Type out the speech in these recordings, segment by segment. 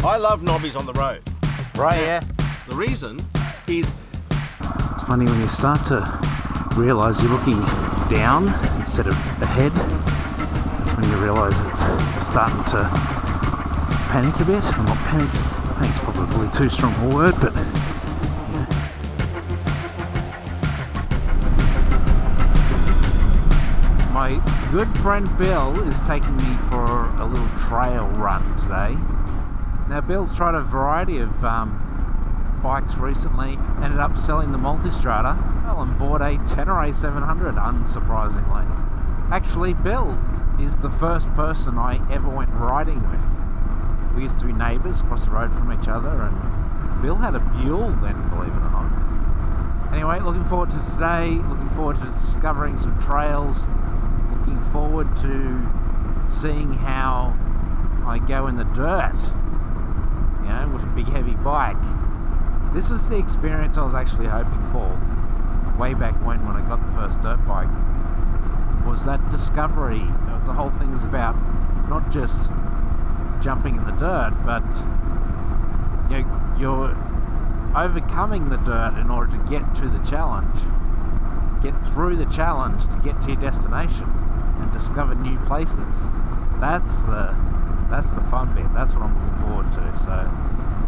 I love knobbies on the road. Right, yeah. The reason is... It's funny when you start to realise you're looking down instead of ahead. That's when you realise it's starting to panic a bit. I'm not panicked. Panic's probably too strong a word, but yeah. My good friend Bill is taking me for a little trail run today. Now Bill's tried a variety of bikes recently, ended up selling the Multistrada, well, and bought a Tenere 700, unsurprisingly. Actually, Bill is the first person I ever went riding with. We used to be neighbours across the road from each other, and Bill had a Buell then, believe it or not. Anyway, looking forward to today, looking forward to discovering some trails, looking forward to seeing how I go in the dirt, you know, with a big heavy bike. This is the experience I was actually hoping for way back when I got the first dirt bike, was that discovery. The whole thing is about not just jumping in the dirt, but you know, you're overcoming the dirt in order to get to the challenge, get through the challenge to get to your destination and discover new places. That's the fun bit. That's what I'm looking forward to. So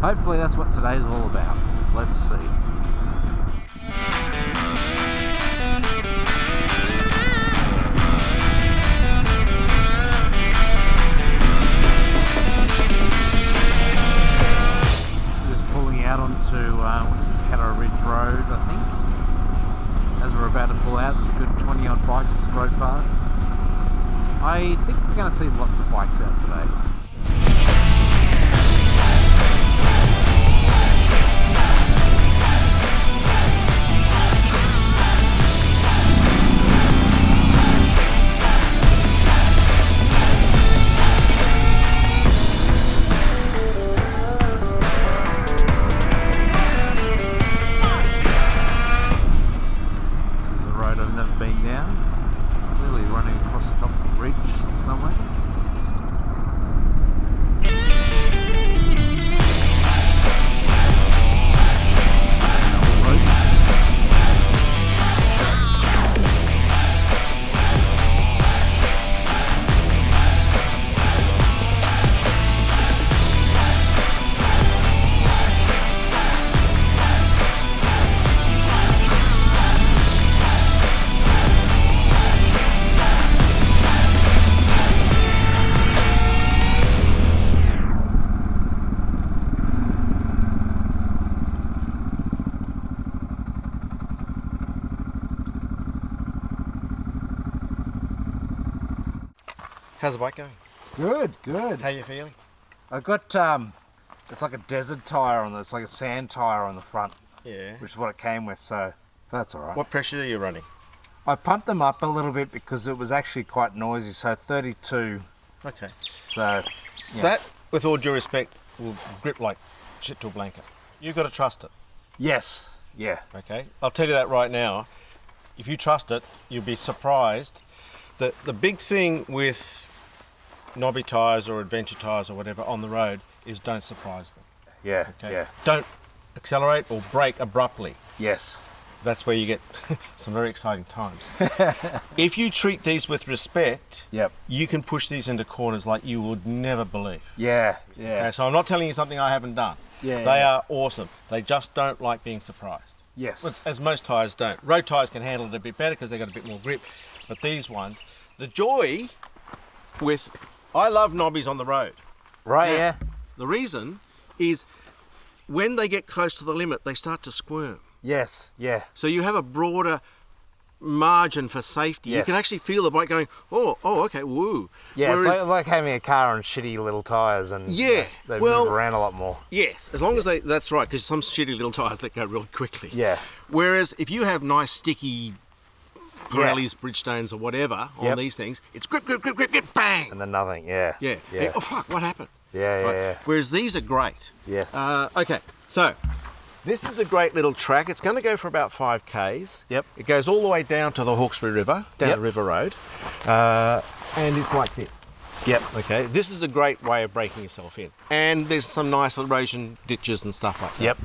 hopefully that's what today's all about. Let's see. Just pulling out onto what is this, Caddo Ridge Road, I think. As we're about to pull out, there's a good 20 odd bikes this road past. I think we're going to see lots of bikes out today. How's the bike going? Good. How you feeling? I've got, it's like a desert tyre on this, like a sand tyre on the front. Yeah. Which is what it came with, so that's alright. What pressure are you running? I pumped them up a little bit because it was actually quite noisy, so 32. Okay. So, yeah. That, with all due respect, will grip like shit to a blanket. You've got to trust it. Yes, yeah. Okay? I'll tell you that right now. If you trust it, you'll be surprised. The big thing with knobby tyres or adventure tyres or whatever on the road is don't surprise them. Yeah, Okay? yeah. Don't accelerate or brake abruptly. Yes. That's where you get some very exciting times. If you treat these with respect, Yep. you can push these into corners like you would never believe. Yeah, yeah. Okay, so I'm not telling you something I haven't done. Yeah, They yeah. are awesome. They just don't like being surprised. Yes. As most tyres don't. Road tyres can handle it a bit better because they've got a bit more grip. But these ones, the joy with... I love knobbies on the road. Right, Now, yeah. The reason is when they get close to the limit, they start to squirm. Yes, yeah. So you have a broader margin for safety. Yes. You can actually feel the bike going, oh, okay, woo. Yeah, Whereas, it's like having a car on shitty little tyres and Yeah, they well- move around a lot more. yes, as long as that's right, because some shitty little tyres let go really quickly. Yeah. Whereas if you have nice sticky Pirellis, Bridgestones or whatever on Yep. these things, it's grip, bang. And then nothing, yeah. Yeah. Yeah. Oh, fuck, what happened? Yeah, yeah, Right. yeah. Whereas these are great. Yes. Okay, so this is a great little track. It's going to go for about 5Ks. Yep. It goes all the way down to the Hawkesbury River, down Yep. the River Road. And it's like this. Yep. Okay, this is a great way of breaking yourself in. And there's some nice erosion ditches and stuff like that. Yep.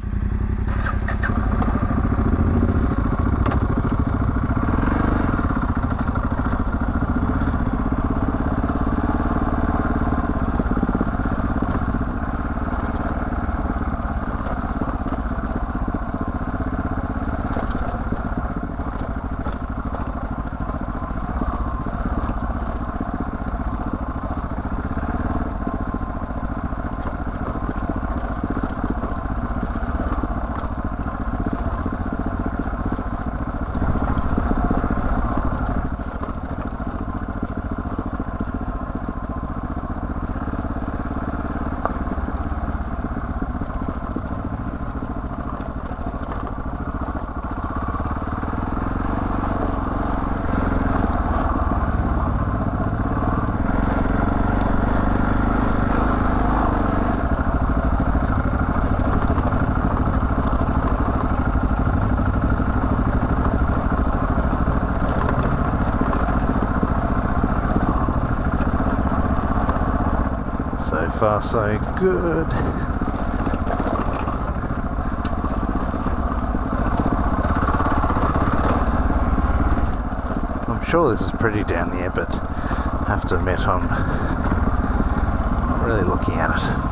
So far, so good. I'm sure this is pretty down here, but I have to admit I'm not really looking at it.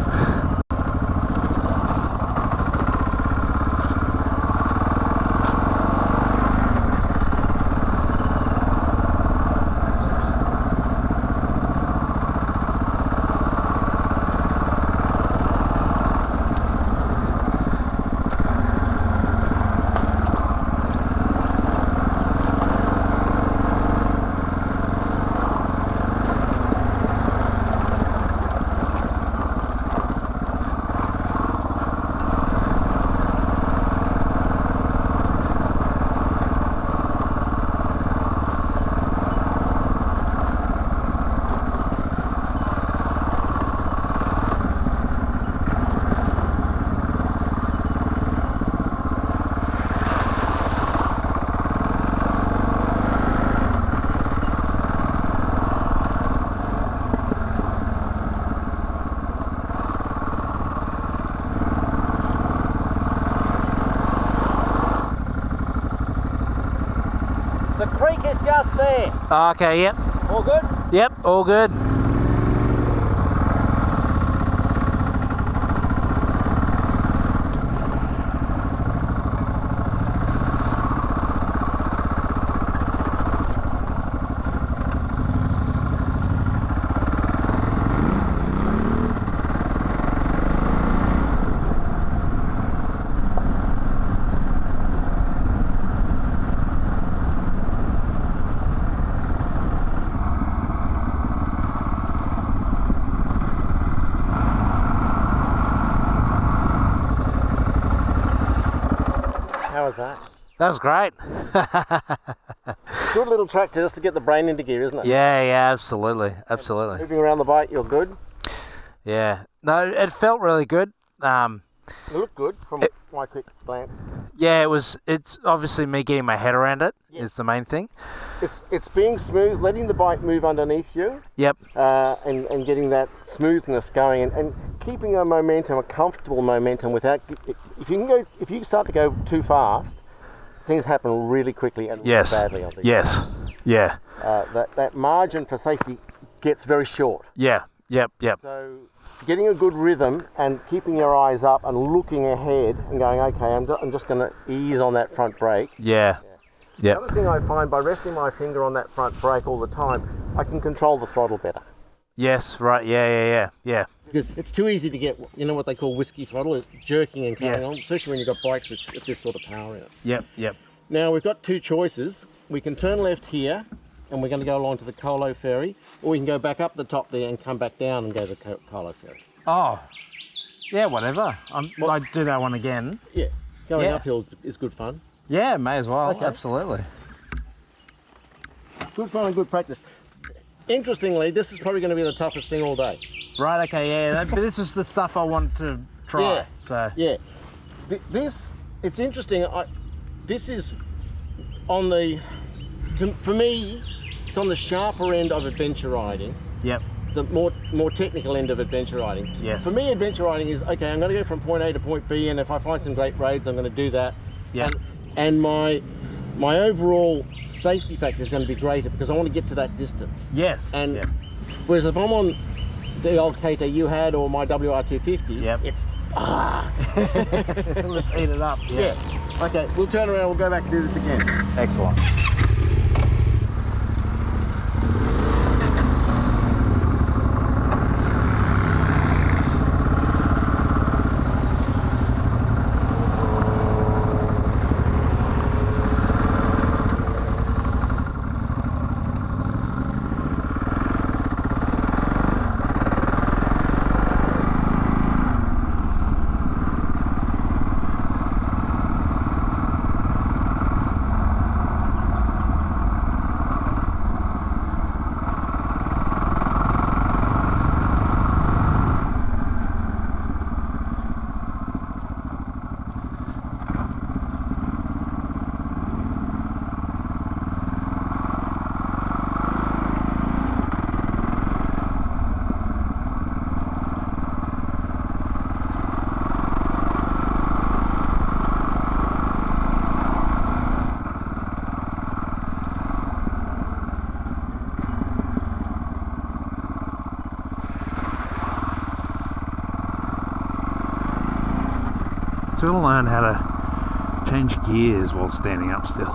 The creek is just there. Okay, yep. All good? Yep, all good. How was that? That was great. Good little tractor just to get the brain into gear, isn't it? Yeah, absolutely, absolutely. Moving around the bike, you're good. Yeah, no, it felt really good. It looked good from my quick glance. Yeah, it was. It's obviously me getting my head around it is the main thing. It's being smooth, letting the bike move underneath you, Yep. and getting that smoothness going, and keeping a momentum, a comfortable momentum without. If you start to go too fast, things happen really quickly and Yes. really badly on these. Yes. Yeah. That margin for safety gets very short. Yeah. Yep. Yep. So getting a good rhythm and keeping your eyes up and looking ahead and going, okay, I'm just going to ease on that front brake. Yeah. The Yep. other thing I find, by resting my finger on that front brake all the time, I can control the throttle better. Yes. Right. Yeah. Because it's too easy to get, you know what they call whiskey throttle, it's jerking and carrying Yes. on, especially when you've got bikes with this sort of power in it. Yep. Now we've got two choices. We can turn left here, and we're going to go along to the Colo Ferry, or we can go back up the top there and come back down and go to the Colo Ferry. Oh. Yeah. Whatever. I do that one again. Yeah, going Yeah. uphill is good fun. Yeah. May as well. Okay. Absolutely. Good fun and good practice. Interestingly, this is probably going to be the toughest thing all day. Right. Okay. Yeah. But this is the stuff I want to try. Yeah. So. Yeah, it's interesting. This is on the, for me, it's on the sharper end of adventure riding. Yep. the more technical end of adventure riding. Yes. For me, adventure riding is, okay, I'm going to go from point A to point B, and if I find some great raids, I'm going to do that. Yeah. And my overall safety factor is going to be greater because I want to get to that distance. Yes. And yeah. whereas if I'm on the old KT you had or my WR250, Yep. it's Let's eat it up. yeah. Okay, we'll turn around. We'll go back and do this again. Excellent. Still to learn how to change gears while standing up still.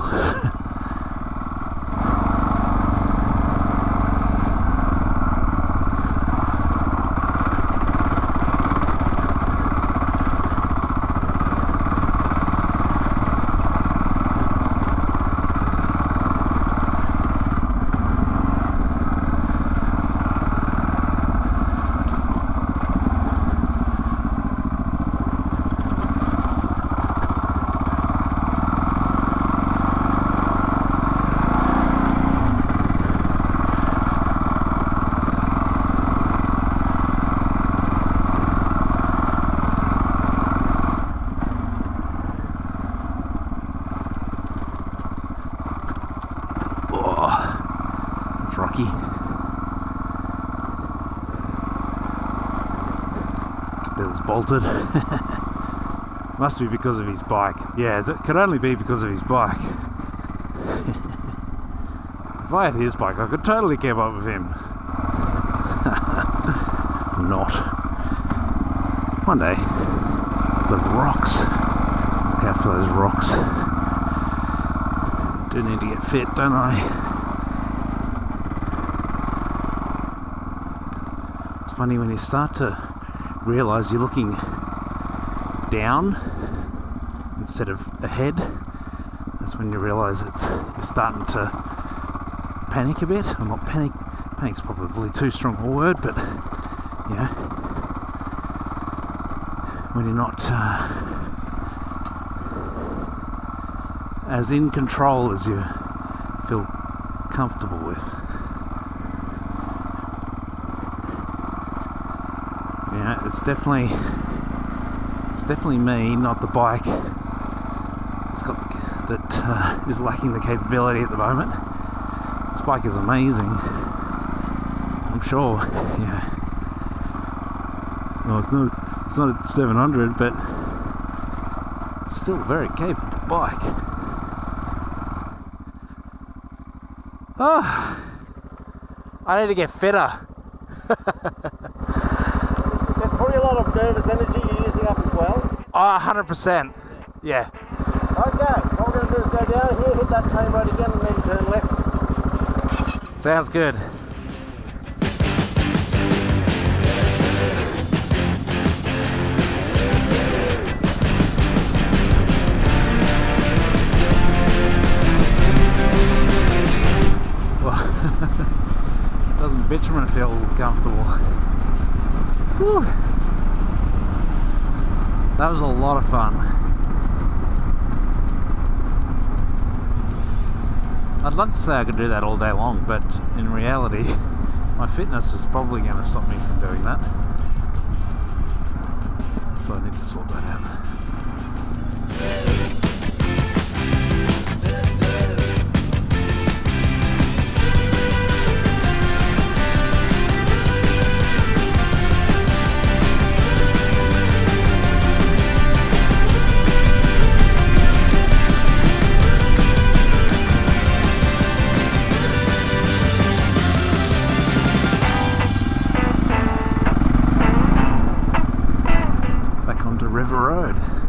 Rocky. Bill's bolted. Must be because of his bike. Yeah, it could only be because of his bike. If I had his bike, I could totally keep up with him. Not. One day. It's the rocks. Look out for those rocks. Do need to get fit, don't I? Funny when you start to realise you're looking down instead of ahead. That's when you realise you're starting to panic a bit. Well, not panic. Panic's probably too strong a word, but you know, when you're not as in control as you feel comfortable with. Yeah, it's definitely me, not the bike. It's got that is lacking the capability at the moment. This bike is amazing. I'm sure. Yeah. No, it's not a 700, but it's still a very capable bike. Oh, I need to get fitter. There's probably a lot of nervous energy you're using up as well. Oh, 100%. Yeah. Okay, what we're going to do is go down here, hit that same road again, and then turn left. Sounds good. Doesn't bitumen feel comfortable? Whew. That was a lot of fun. I'd love to say I could do that all day long, but in reality, my fitness is probably going to stop me from doing that. So I need to sort that out. onto River Road.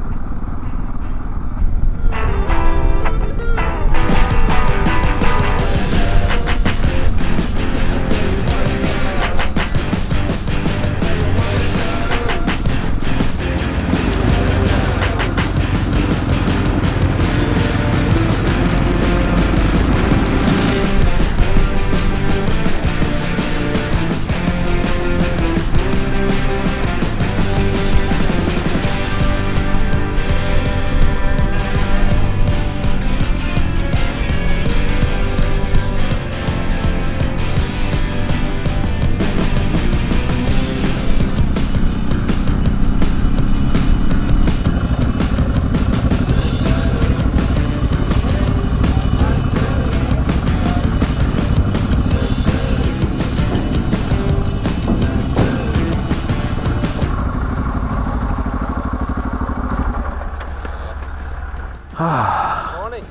Morning.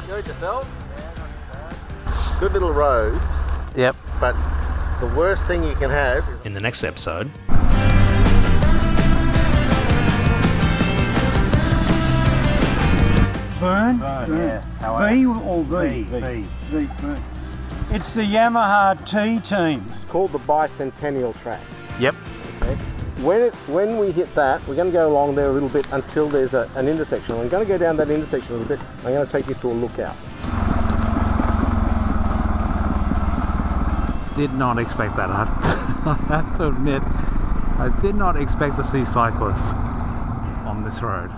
Enjoyed yourself? Good little road, Yep. but the worst thing you can have is In the next episode, Burn? Yeah. B or V? V. V, burn. It's the Yamaha T team. it's called the bicentennial track. yep. Okay? When we hit that, we're going to go along there a little bit until there's an intersection. I'm going to go down that intersection a little bit. I'm going to take you to a lookout. Did not expect that. I have to admit, I did not expect to see cyclists on this road.